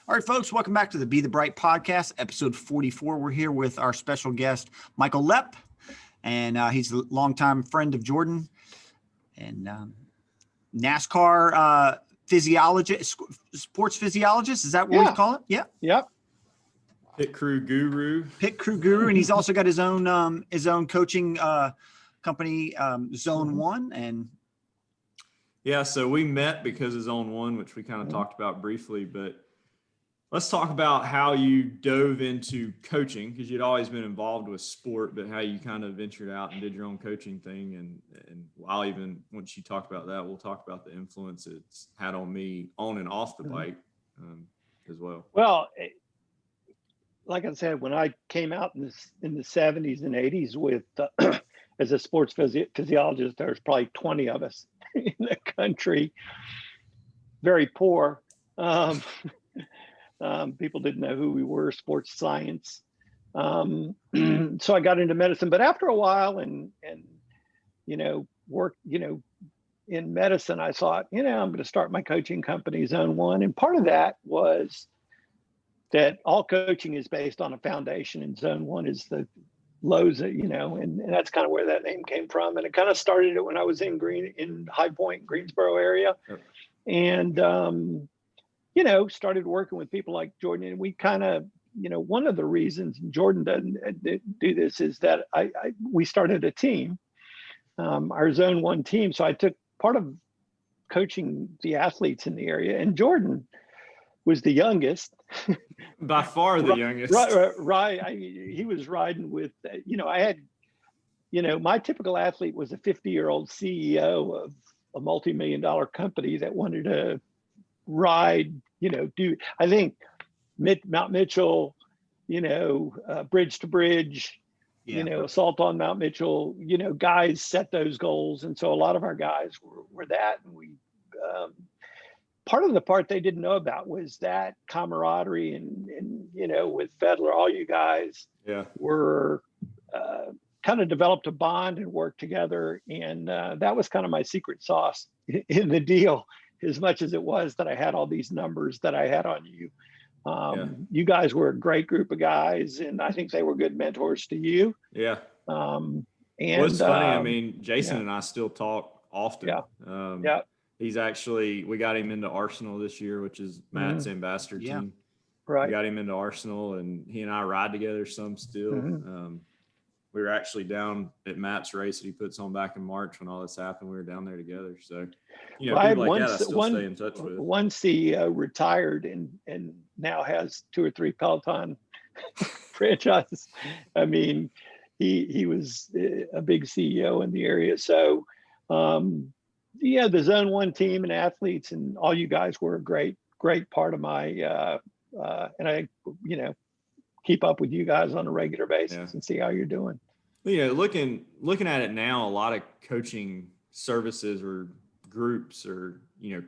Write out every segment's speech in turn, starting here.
All right, folks, welcome back to the Be the Bright podcast, episode 44. We're here with our special guest, Michael Lepp, and he's a longtime friend of Jordan and NASCAR physiologist, sports physiologist. Is that what we call it? Yeah. Yep. Pit crew guru, and he's also got his own coaching company, Zone One, and yeah. So we met because of Zone One, which we kind of talked about briefly, but let's talk about how you dove into coaching, because you'd always been involved with sport, but how you kind of ventured out and did your own coaching thing. And once you talk about that, we'll talk about the influence it's had on me on and off the bike as well. Well, like I said, when I came out in the 70s and 80s with as a sports physiologist, there was probably 20 of us in the country, very poor. People didn't know who we were, sports science. So I got into medicine, but after a while and work, in medicine, I thought, I'm going to start my coaching company, Zone One. And part of that was that all coaching is based on a foundation, and Zone One is the lows, and that's kind of where that name came from. And it kind of started it when I was in High Point, Greensboro area. Yep. And, started working with people like Jordan. And we kind of, one of the reasons Jordan doesn't do this is that we started a team, our Zone One team. So I took part of coaching the athletes in the area, and Jordan was the youngest. By far the youngest. Right. He was riding with, I had, my typical athlete was a 50-year-old CEO of a multi-million-dollar company that wanted to ride, I think Mount Mitchell, bridge to bridge, assault on Mount Mitchell, guys set those goals. And so a lot of our guys were that. And we, part of the part they didn't know about was that camaraderie and with Fedler, all you guys were kind of developed a bond and worked together. And that was kind of my secret sauce in the deal, as much as it was that I had all these numbers that I had on you. You guys were a great group of guys, and I think they were good mentors to you. Yeah. And what's funny, I mean, Jason and I still talk often. Yeah. He's actually, we got him into Arsenal this year, which is Matt's ambassador team. Right. We got him into Arsenal, and he and I ride together some still. We were actually down at Matt's race that he puts on back in March when all this happened. We were down there together. So, people like that I still stay in touch with. One CEO retired and now has 2 or 3 Peloton franchises. I mean, he was a big CEO in the area. So, the Zone One team and athletes and all you guys were a great part of my, and I, keep up with you guys on a regular basis and see how you're doing. Looking at it now, a lot of coaching services or groups or,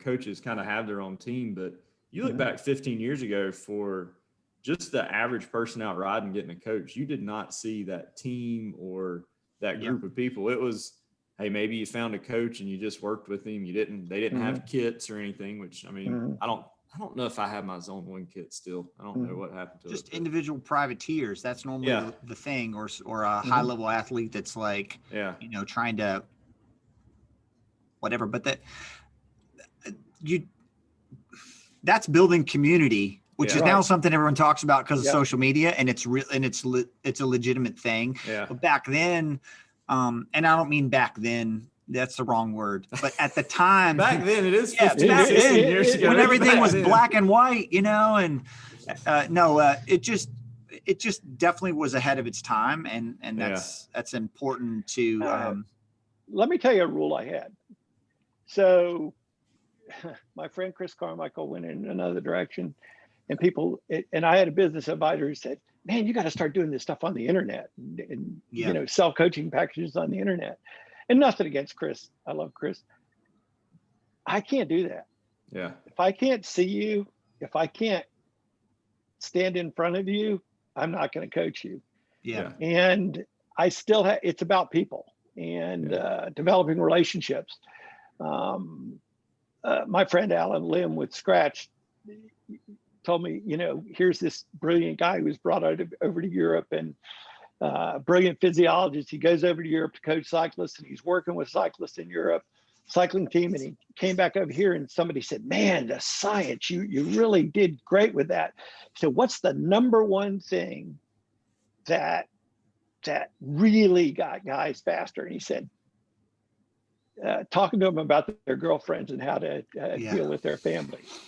coaches kind of have their own team, but you look back 15 years ago for just the average person out riding, getting a coach, you did not see that team or that group of people. It was, hey, maybe you found a coach and you just worked with him. They didn't have kits or anything, which I mean, I don't know if I have my Zone One kit still. I don't know what happened to it. Just individual privateers. That's normally the thing, or a high level athlete that's like, trying to whatever. But that's building community, which is now something everyone talks about because of social media, and it's real, and it's a legitimate thing. Yeah. But back then, and I don't mean back then. That's the wrong word. But at the time, back then it is 15, 16 years ago. When everything was black and white, and it just definitely was ahead of its time. And that's important to, let me tell you a rule I had. So my friend Chris Carmichael went in another direction, and I had a business advisor who said, man, you got to start doing this stuff on the internet and sell coaching packages on the internet. And nothing against Chris. I love Chris. I can't do that. Yeah. If I can't see you, if I can't stand in front of you, I'm not going to coach you. Yeah. And I still have, it's about people and developing relationships. My friend Alan Lim with Scratch told me, here's this brilliant guy who was brought over to Europe, and brilliant physiologist. He goes over to Europe to coach cyclists, and he's working with cyclists in Europe, cycling team. And he came back over here, and somebody said, man, the science, you really did great with that. So what's the number one thing that really got guys faster? And he said, talking to them about their girlfriends and how to deal with their families.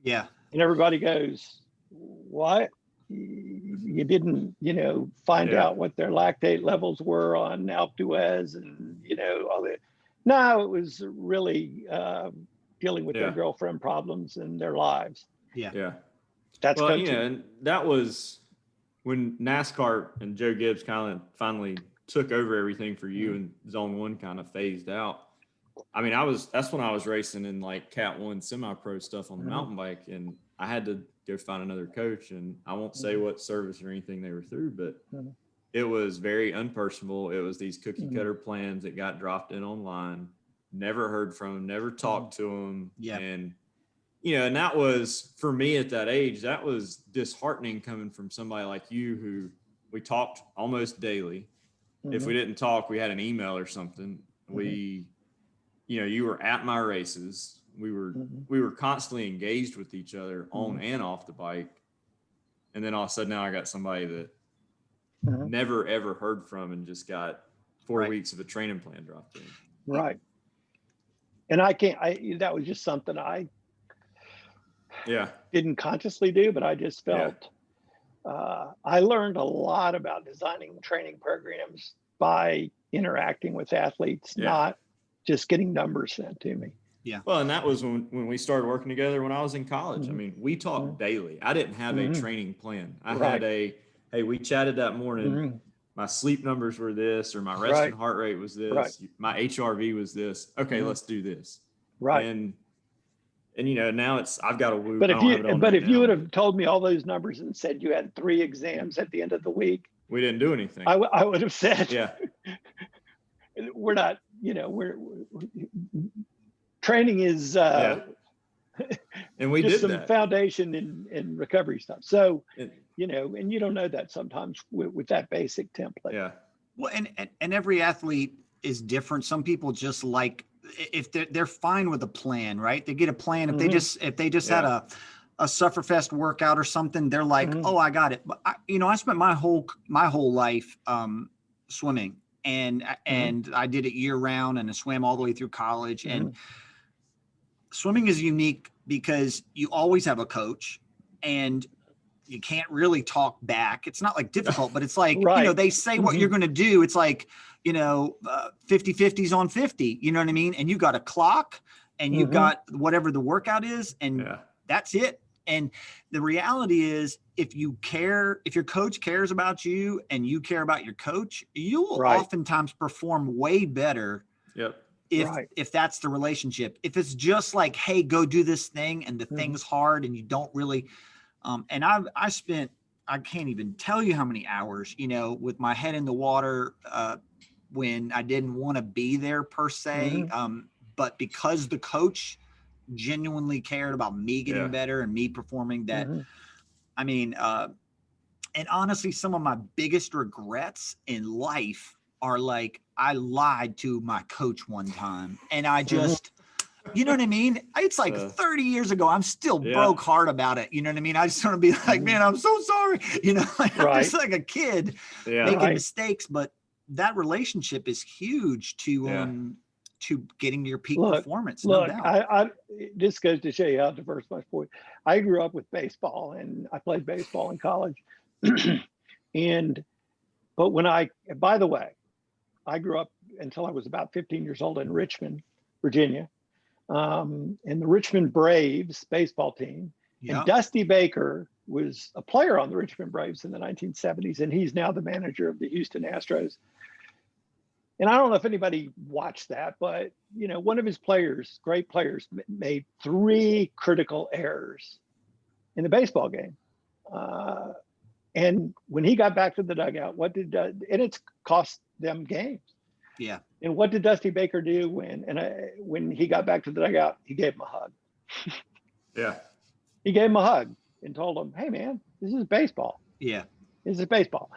Yeah. And everybody goes, what? You didn't, find out what their lactate levels were on Alpe d'Huez and, all that. No, it was really dealing with their girlfriend problems in their lives. Yeah. Yeah. That's well, coaching. And that was when NASCAR and Joe Gibbs kind of finally took over everything for you, and Zone 1 kind of phased out. I mean, that's when I was racing in like Cat 1 semi-pro stuff on the mountain bike, and I had to go find another coach, and I won't say what service or anything they were through, but it was very unpersonable. It was these cookie cutter plans that got dropped in online, never heard from them, never talked to them. Yeah. And, and that was, for me at that age, that was disheartening coming from somebody like you who we talked almost daily. If we didn't talk, we had an email or something. We, you were at my races. We were constantly engaged with each other on and off the bike. And then all of a sudden now I got somebody that never ever heard from and just got 4 weeks of a training plan dropped in. Right. And that was just something I didn't consciously do, but I just felt I learned a lot about designing training programs by interacting with athletes, not just getting numbers sent to me. Yeah. Well, and that was when we started working together when I was in college. I mean, we talked daily. I didn't have a training plan. I had hey, we chatted that morning. My sleep numbers were this, or my resting heart rate was this. My HRV was this. Okay, let's do this. Right. And now I've got a Whoop. But if you would have told me all those numbers and said you had 3 exams at the end of the week, we didn't do anything. I would have said, we're not, training is and we just did some that. Foundation and recovery stuff. So, and you don't know that sometimes with that basic template. Yeah. Well, and every athlete is different. Some people just like, if they're fine with a plan, right? They get a plan. If they just had a Sufferfest workout or something, they're like, oh, I got it. But I spent my whole life swimming, and I did it year round, and I swam all the way through college. And swimming is unique because you always have a coach, and you can't really talk back. It's not like difficult, but it's like, they say what you're going to do. It's like, 50-50s on 50, you know what I mean? And you got a clock, and you got whatever the workout is, and that's it. And the reality is, if your coach cares about you and you care about your coach, you will oftentimes perform way better. If that's the relationship. If it's just like, hey, go do this thing, and the thing's hard, and you don't really, and I spent, I can't even tell you how many hours, with my head in the water, when I didn't want to be there per se. But because the coach genuinely cared about me getting better and me performing, that, I mean, and honestly, some of my biggest regrets in life are like, I lied to my coach one time, and I just, you know what I mean? It's like 30 years ago. I'm still broke heart about it. You know what I mean? I just want to be like, man, I'm so sorry. I'm just like a kid making mistakes, but that relationship is huge to getting your peak performance. No doubt. I this goes to show you how diverse my sport. I grew up with baseball, and I played baseball in college. But by the way, I grew up until I was about 15 years old in Richmond, Virginia, and the Richmond Braves baseball team. And Dusty Baker was a player on the Richmond Braves in the 1970s, and he's now the manager of the Houston Astros. And I don't know if anybody watched that, but one of his players, great players, made 3 critical errors in the baseball game. And when he got back to the dugout, and it's cost them games. Yeah. And what did Dusty Baker do when he got back to the dugout? He gave him a hug. Yeah. He gave him a hug. and told them, hey man, this is baseball. Yeah. This is baseball.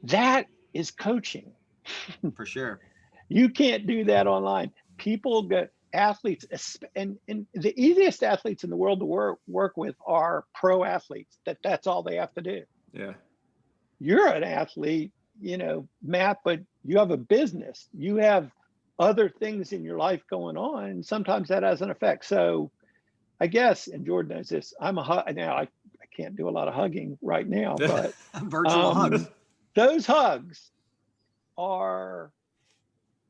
That is coaching. For sure. You can't do that online. People get athletes, and the easiest athletes in the world to work with are pro athletes. That's all they have to do. Yeah. You're an athlete, Matt, but you have a business. You have other things in your life going on, and sometimes that has an effect. So I guess, and Jordan knows this, now I can't do a lot of hugging right now, but virtual hugs. Those hugs are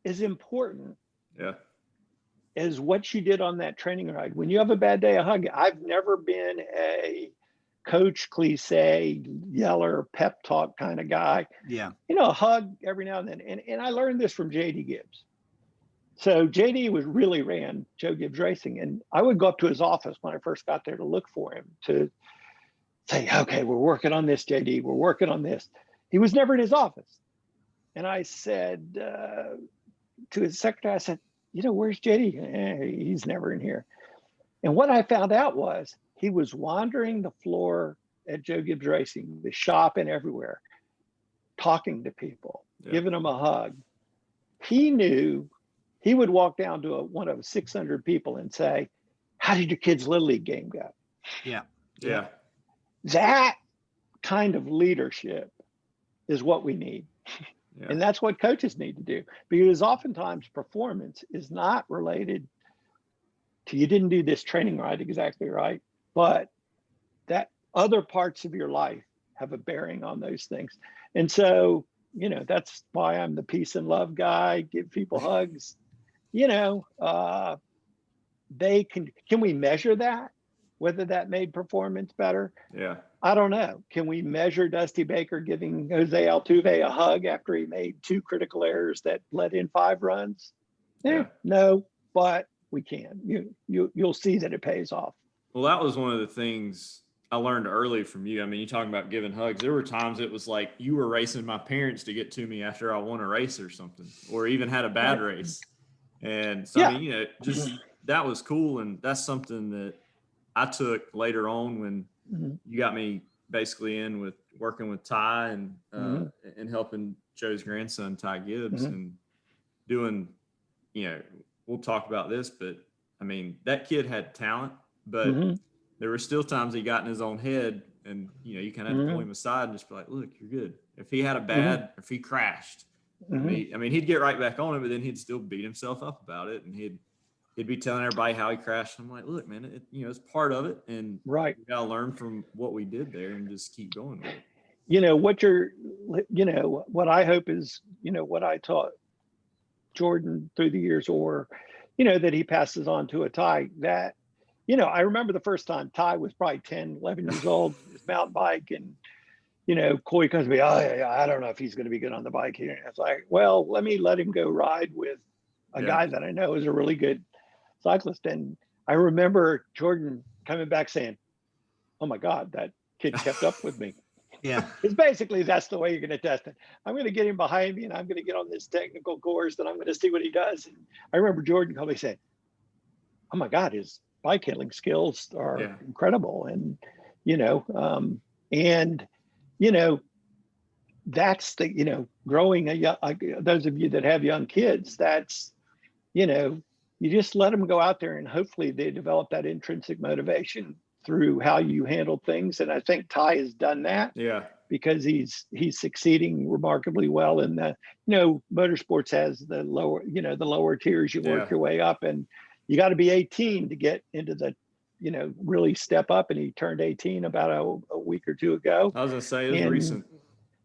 as important as what you did on that training ride. When you have a bad day, a hug. I've never been a coach cliche, yeller, pep talk kind of guy. Yeah. A hug every now and then. And I learned this from JD Gibbs. So JD really ran Joe Gibbs Racing. And I would go up to his office when I first got there to look for him, to say, okay, we're working on this, JD, we're working on this. He was never in his office. And I said to his secretary, I said, where's JD? He's never in here. And what I found out was he was wandering the floor at Joe Gibbs Racing, the shop and everywhere, talking to people, giving them a hug. He knew he would walk down to one of 600 people and say, how did your kids' Little League game go? Yeah. Yeah. That kind of leadership is what we need. Yeah. And that's what coaches need to do, because oftentimes performance is not related to, you didn't do this training ride exactly right, but that other parts of your life have a bearing on those things. And so, that's why I'm the peace and love guy, give people hugs. Can we measure that? Whether that made performance better? Yeah. I don't know. Can we measure Dusty Baker giving Jose Altuve a hug after he made 2 critical errors that let in 5 runs? No, but we can. You'll see that it pays off. Well, that was one of the things I learned early from you. I mean, you talking about giving hugs. There were times it was like you were racing my parents to get to me after I won a race or something, or even had a bad race. And so, I mean, just that was cool. And that's something that I took later on when you got me basically in with working with Ty and helping Joe's grandson, Ty Gibbs, and doing, we'll talk about this, but I mean, that kid had talent, but there were still times he got in his own head, and, you kind of have to pull him aside and just be like, look, you're good. If he had a bad, if he crashed, I mean, he'd get right back on it, but then he'd still beat himself up about it. And he'd be telling everybody how he crashed. I'm like, look, man, it's part of it. And we got to learn from what we did there and just keep going with it. What I hope is, what I taught Jordan through the years, or, that he passes on to a Ty, that, I remember the first time Ty was probably 10, 11 years old, his mountain bike, and, Coy comes to me, I don't know if he's going to be good on the bike here. And it's like, well, let him go ride with a guy that I know is a really good cyclist. And I remember Jordan coming back saying, oh my God, that kid kept up with me. Yeah. It's basically, that's the way you're going to test it. I'm going to get him behind me and I'm going to get on this technical course and I'm going to see what he does. And I remember Jordan called me and said, oh my God, his bike handling skills are incredible. And, that's the, growing those of you that have young kids, that's, you just let them go out there and hopefully they develop that intrinsic motivation through how you handle things. And I think Ty has done that. Yeah. Because he's succeeding remarkably well in the, motorsports has the lower tiers, you work your way up, and you got to be 18 to get into the, really step up. And he turned 18 about a week or 2 ago. I was going to say, it was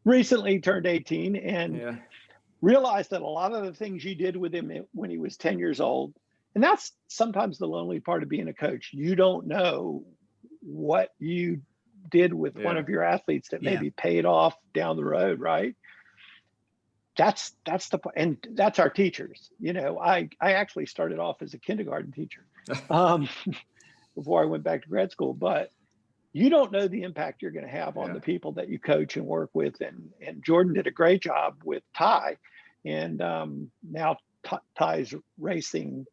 recently turned 18 and realized that a lot of the things you did with him when he was 10 years old, and that's sometimes the lonely part of being a coach. You don't know what you did with one of your athletes that maybe paid off down the road, right? That's our teachers. I actually started off as a kindergarten teacher before I went back to grad school, but you don't know the impact you're going to have on the people that you coach and work with. And Jordan did a great job with Ty, and now Ty's racing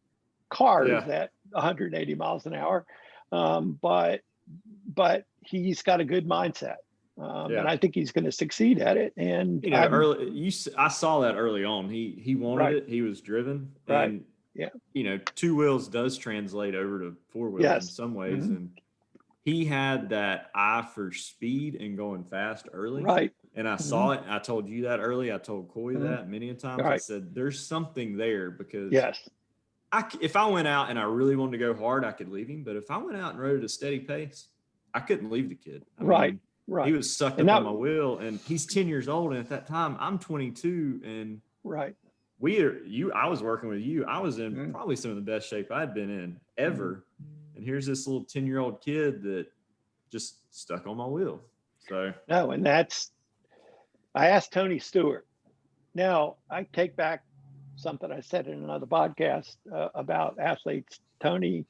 cars at 180 miles an hour. But but he's got a good mindset. And I think he's going to succeed at it. And I saw that early on. He wanted it. He was driven. And two wheels does translate over to four wheels in some ways. Mm-hmm. And he had that eye for speed and going fast early. Right. And I saw it. I told you that early. I told Coy that many a times. I said, there's something there because if I went out and I really wanted to go hard, I could leave him. But if I went out and rode at a steady pace, I couldn't leave the kid. I mean, he was sucked up on my wheel, and he's 10 years old. And at that time, I'm 22, and I was working with you. I was in probably some of the best shape I'd been in ever. And here's this little 10-year-old kid that just stuck on my wheel. So and I asked Tony Stewart. Now I take back something I said in another podcast about athletes. Tony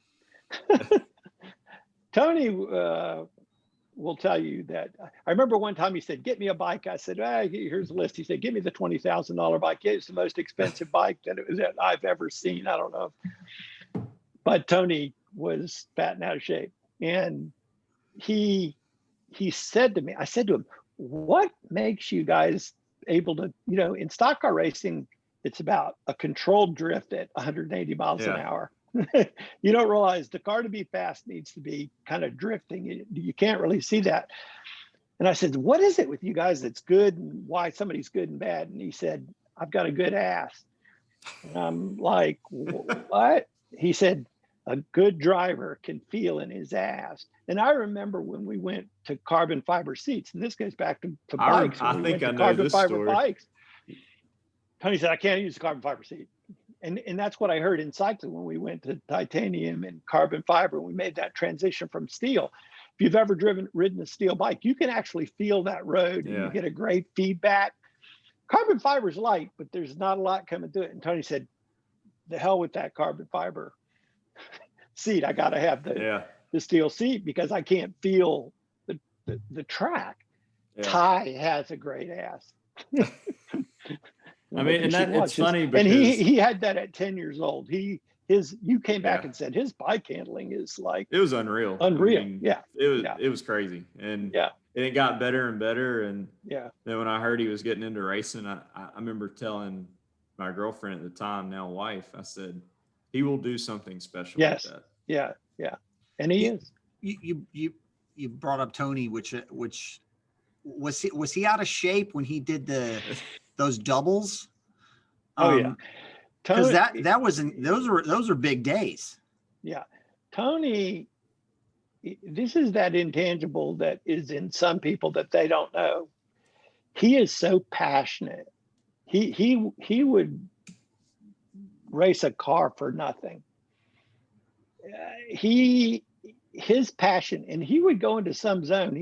will tell you that. I remember one time he said, "Get me a bike." I said, "Here's a list." He said, "Give me the $20,000 bike." It's the most expensive bike that I've ever seen. I don't know, but Tony was fat and out of shape, and he said to me, I said to him, "What makes you guys able to, in stock car racing, it's about a controlled drift at 180 miles an hour." You don't realize the car to be fast needs to be kind of drifting. You can't really see that. And I said, "What is it with you guys that's good, and why somebody's good and bad?" And he said, "I've got a good ass." And I'm like, "What?" He said, "A good driver can feel in his ass." And I remember when we went to carbon fiber seats, and this goes back to bikes. I think I know this story. Bikes. Tony said, "I can't use a carbon fiber seat." And that's what I heard in cycling when we went to titanium and carbon fiber. We made that transition from steel. If you've ever ridden a steel bike, you can actually feel that road and you get a great feedback. Carbon fiber is light, but there's not a lot coming to it. And Tony said, "The hell with that carbon fiber seat. I got to have the steel seat because I can't feel the track." Ty has a great ass. I mean, and it's funny because he had that at 10 years old. You came back and said his bike handling is like, it was unreal. I mean, it was crazy. And it got better and better. And then when I heard he was getting into racing, I remember telling my girlfriend at the time, now wife, I said, he will do something special like that. Yeah. And he is. You brought up Tony, which was he out of shape when he did those doubles? Tony, because that wasn't, those were big days. Yeah. Tony, this is that intangible that is in some people that they don't know. He is so passionate. He would race a car for nothing. His passion, and he would go into some zone.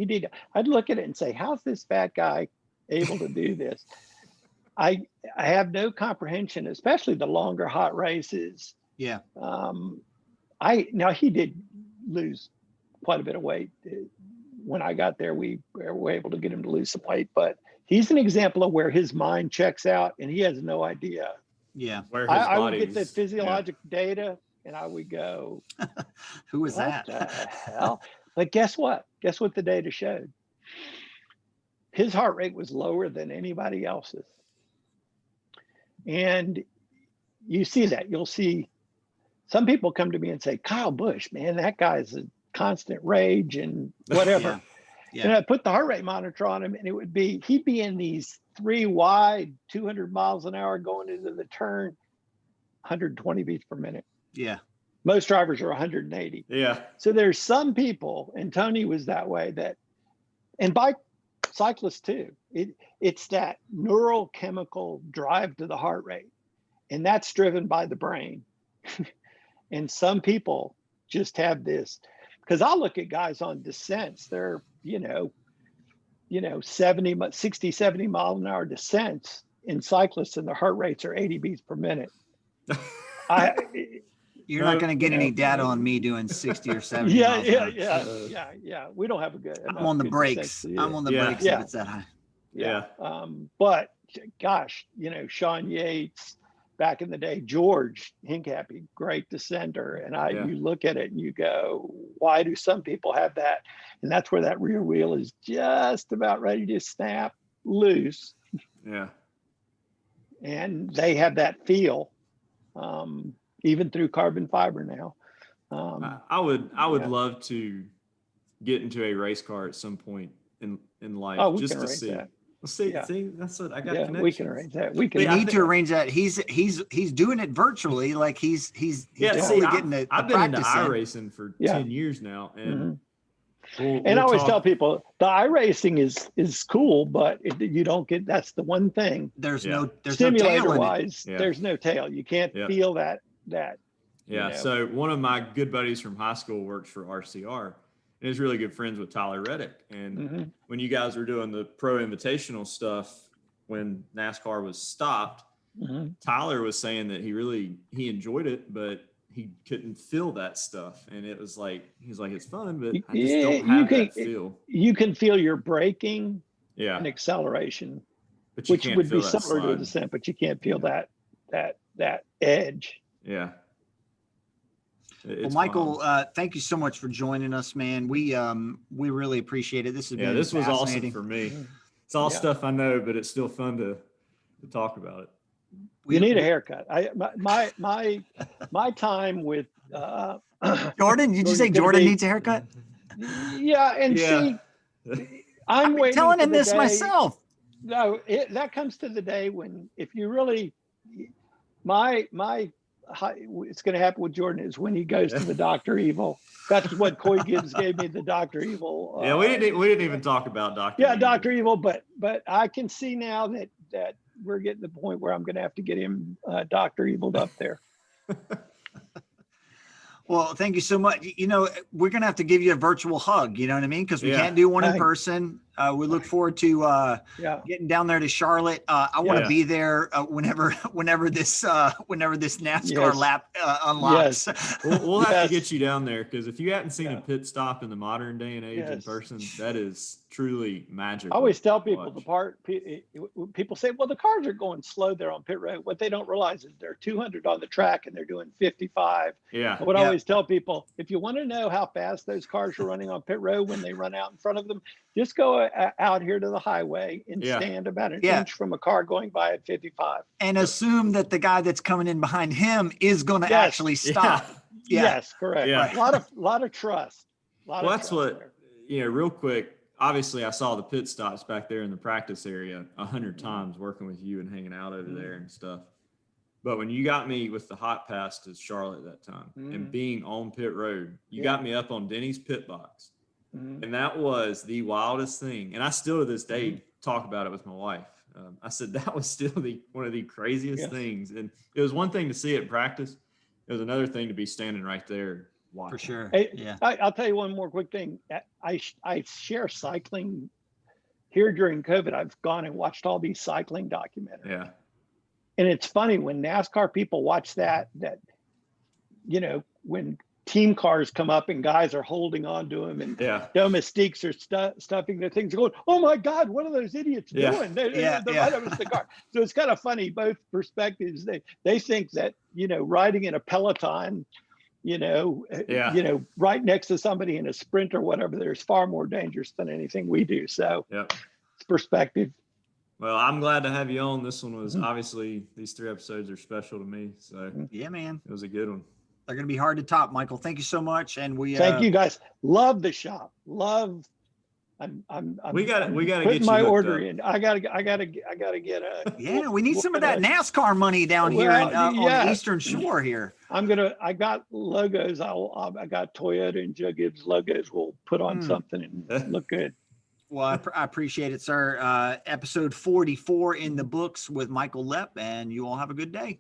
I'd look at it and say, "How's this fat guy able to do this?" I have no comprehension, especially the longer hot races. Yeah. Now he did lose quite a bit of weight. When I got there, we were able to get him to lose some weight, but he's an example of where his mind checks out and he has no idea. Yeah. I would get the physiologic data and I would go, "Who is that? What the hell?" But guess what? Guess what the data showed? His heart rate was lower than anybody else's. And you see that. You'll see some people come to me and say, "Kyle Busch, man, that guy's a constant rage and whatever." And I put the heart rate monitor on him and he'd be in these 3 wide, 200 miles an hour going into the turn, 120 beats per minute. Yeah. Most drivers are 180. Yeah. So there's some people, and Tony was that way, and bike cyclists too. It's that neurochemical drive to the heart rate, and that's driven by the brain. And some people just have this, because I'll look at guys on descents. They're 60, 70 mile an hour descents in cyclists, and their heart rates are 80 beats per minute. You're not going to get any data on me doing 60 or 70. Yeah. We don't have a good. I'm on the brakes. I'm on the brakes if it's that high. But gosh, Sean Yates, back in the day, George Hincapie, great descender. And you look at it and you go, why do some people have that? And that's where that rear wheel is just about ready to snap loose. Yeah. And they have that feel, even through carbon fiber now. I would love to get into a race car at some point in life, just to see. That. See, that's what I got. Yeah, we can arrange that. We need to arrange that. He's doing it virtually, like he's getting the I've been into practice iRacing for 10 years now, and I always tell people the iRacing is cool, but you don't get. That's the one thing. There's no simulator tail wise. There's no tail. You can't feel that. Yeah. So one of my good buddies from high school works for RCR. And he's really good friends with Tyler Reddick. And when you guys were doing the pro invitational stuff, when NASCAR was stopped, Tyler was saying that he enjoyed it, but he couldn't feel that stuff. And it was like, he's like, it's fun, but I just don't have that feel. You can feel your braking and acceleration, which would be similar to a descent, but you can't feel that edge. Yeah. Well, Michael, thank you so much for joining us, man. We really appreciate it. This was awesome for me. It's all stuff I know, but it's still fun to talk about it. You need a haircut. My time with Jordan. Did you say Jordan needs a haircut? Yeah, and see, I'm waiting. Telling him this myself. No, that comes to the day when if you really it's going to happen with Jordan is when he goes to the Dr. Evil. That's what Coy Gibbs gave me, the Dr. Evil. Yeah, we didn't even talk about Dr. Evil. Yeah, Dr. Evil, but I can see now that we're getting to the point where I'm going to have to get him Dr. Evil up there. Well, thank you so much. We're going to have to give you a virtual hug, you know what I mean? Because we can't do one in person. We look forward to getting down there to Charlotte. I want to be there whenever this NASCAR lap unlocks. Yes. We'll have to get you down there, because if you hadn't seen a pit stop in the modern day and age in person, that is truly magical. I always tell people people say, well, the cars are going slow there on pit road. What they don't realize is they're 200 on the track and they're doing 55. Yeah. I would always tell people, if you want to know how fast those cars are running on pit road when they run out in front of them, just go out here to the highway and stand about an inch from a car going by at 55. And assume that the guy that's coming in behind him is going to actually stop. Yeah. Yes, correct. Yeah. A lot of trust. That's what, real quick. Obviously, I saw the pit stops back there in the practice area 100 times working with you and hanging out over there and stuff. But when you got me with the hot pass to Charlotte that time and being on pit road, you got me up on Denny's pit box. And that was the wildest thing. And I still to this day talk about it with my wife. I said that was still one of the craziest things. And it was one thing to see it in practice. It was another thing to be standing right there watching. For sure. Hey, I'll tell you one more quick thing. I share cycling here during COVID. I've gone and watched all these cycling documentaries. Yeah. And it's funny when NASCAR people watch that when team cars come up and guys are holding on to them and domestiques are stuffing their things, going, oh my God, what are those idiots doing? They're right over the car. So it's kind of funny, both perspectives. They think that, riding in a Peloton, right next to somebody in a sprint or whatever, there's far more dangerous than anything we do. So it's perspective. Well, I'm glad to have you on. This one was obviously, these 3 episodes are special to me. So yeah, man, it was a good one. They're going to be hard to top, Michael. Thank you so much. And thank you guys. Love the shop. We got to get my order in. I gotta get a. We need some of that NASCAR money down here on the Eastern Shore here. I got logos. I got Toyota and Joe Gibbs logos. We'll put on something and look good. Well, I appreciate it, sir. Episode 44 in the books with Michael Lepp, and you all have a good day.